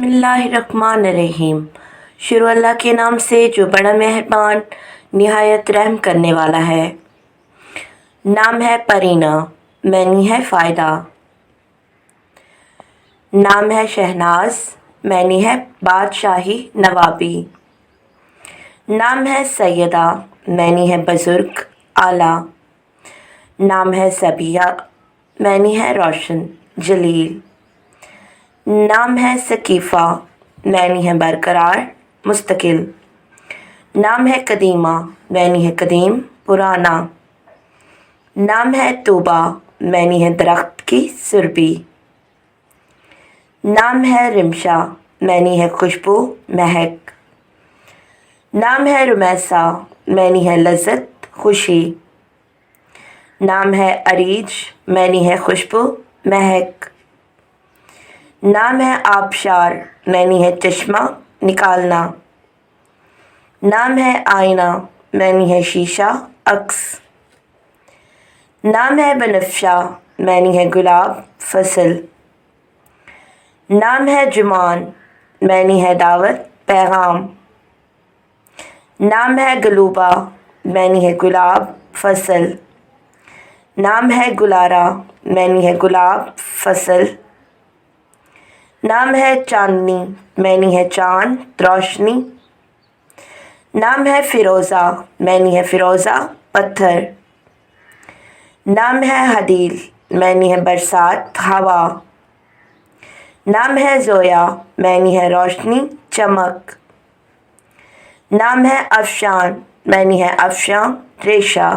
बिस्मिल्लाहिर्रहमानिर्रहीम। शुरू अल्लाह के नाम से जो बड़ा मेहरबान निहायत रहम करने वाला है। नाम है परीना, मैनी है फ़ायदा। नाम है शहनाज, मैनी है बादशाही नवाबी। नाम है सैयदा, मैनी है बुज़ुर्ग आला। नाम है सबिया, मैनी है रोशन जलील। नाम है सकीफ़ा, मैनी है बरकरार मुस्तकिल। नाम है कदीमा, मैनी है कदीम पुराना। नाम है तूबा, मैनी है दरख्त की सुरबी। नाम है रिमशा, मैनी है खुशबू महक। नाम है रुमैसा, मैनी है लज़्ज़त खुशी। नाम है अरीज, मैनी है खुशबू महक। नाम है आबशार, मैनी है चश्मा निकालना। नाम है आईना, मैनी है शीशा अक्स। नाम है बनफ़शा, मैनी है गुलाब फसल। नाम है जुमान, मैनी है दावत पैगाम। नाम है गलूबा, मैनी है गुलाब फसल। नाम है गुलारा, मैनी है गुलाब फसल। नाम है चांदनी, मैनी है चांद रोशनी। नाम है फ़िरोज़ा, मैनी है फ़िरोज़ा पत्थर। नाम है हदील, मैनी है बरसात हवा। नाम है ज़ोया, मैनी है रोशनी चमक। नाम है अफ़शान, मैनी है अफ़शां रेशा।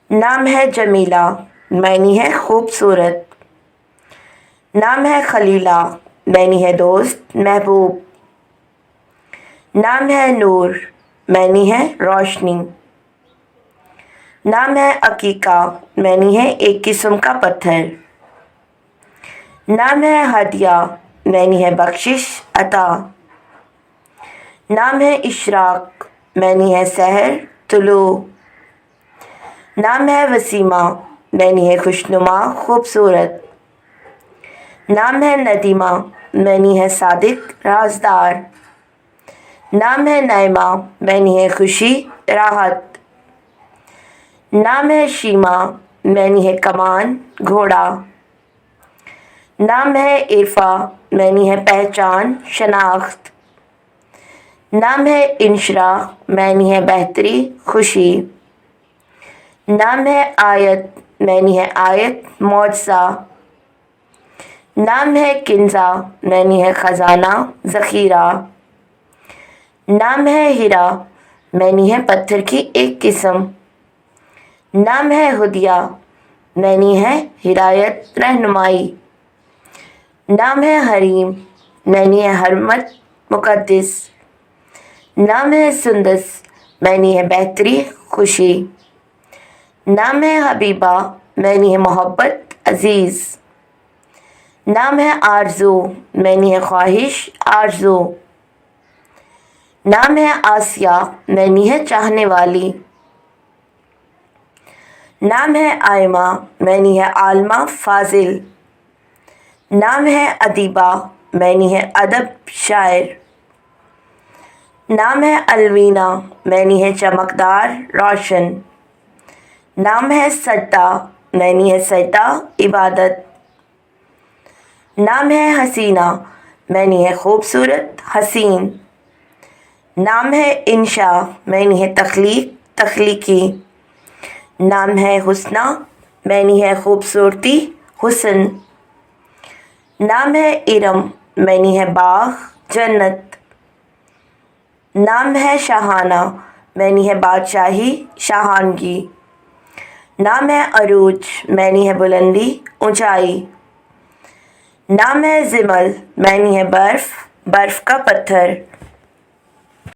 नाम है जमीला, मैनी है खूबसूरत। नाम है खलीला, मैनी है दोस्त महबूब। नाम है नूर, मैनी है रोशनी। नाम है अकीका, मैनी है एक किस्म का पत्थर। नाम है हदिया, मैनी है बख्शिश अता। नाम है इशराक, मैनी है सहर तुलू। नाम है वसीमा, मैनी है खुशनुमा खूबसूरत। नाम है नदीमा, मैनी है सादिक राजदार। नाम है नैमा, मैनी है खुशी राहत। नाम है शीमा, मैनी है कमान घोड़ा। नाम है इरफा, मैनी है पहचान शनाख्त। नाम है इंशरा, मैनी है बेहतरी खुशी। नाम है आयत, मैनी है आयत मौजज़ा। नाम है किंज़ा, मैनी है ख़ज़ाना ज़ख़ीरा। नाम है हिरा, मैनी है पत्थर की एक किस्म। नाम है हुदिया, मैनी है हिदायत रहनुमाई। नाम है हरीम, मैनी है हरमत मुक़द्दस। नाम है सुंदस, मैनी है बेहतरी खुशी। नाम है हबीबा, मैनी है मोहब्बत अज़ीज़। नाम है आरज़ू, मैनी है ख्वाहिश आरज़ू। नाम है आसिया, मैनी है चाहने वाली। नाम है आयमा, मैनी है आलमा फ़ाज़िल। नाम है अदीबा, मैनी है अदब शायर। नाम है अलवीना, मैनी है चमकदार रोशन। नाम है सज्दा, मैनी है सजदा इबादत। नाम है हसीना, मैनी है खूबसूरत हसीन। नाम है इंशा, मैनी है तख्लीक तख्लीकी। नाम है हुस्ना, मैनी है खूबसूरती हुस्न। नाम है इरम, मैनी है बाग़ जन्नत। नाम है शाहाना, मैनी है बादशाही शाहानगी। नाम है अरूज, मैनी है बुलंदी ऊंचाई। नाम है ज़िमल, मैनी है बर्फ़ बर्फ़ का पत्थर।